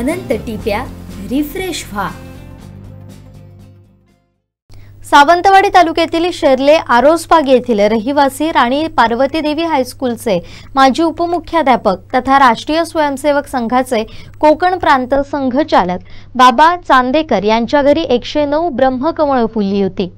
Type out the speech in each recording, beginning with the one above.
अनंत टिप्या refresh व्हा। सावंतवाडी तालुक्यातील शेर्ले आरोसबाग येथील रहिवासी राणी पार्वती देवी हायस्कूलचे माजी उपमुख्याध्यापक तथा राष्ट्रीय स्वयंसेवक संघाचे कोकण प्रांत संघचालक बाबा चांदेकर यांच्या घरी 109 ब्रह्मकमळ फुलली होती।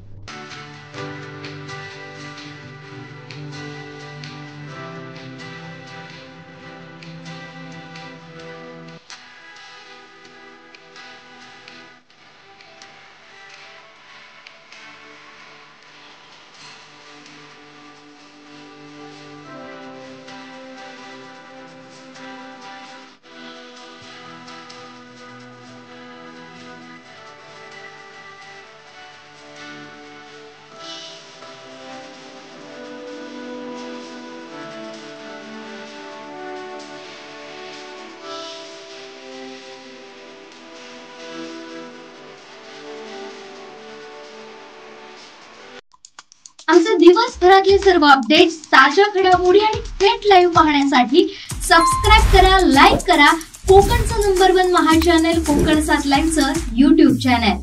आमचे दिवसभरातले सर्व अपडेट्स, ताज्या घडामोडी आणि थेट लाईव्ह पाहण्यासाठी सबस्क्राइब करा, लाईक करा कोकणचं नंबर 1 महा चॅनल कोकण 7 लाईव्हचं YouTube चॅनल।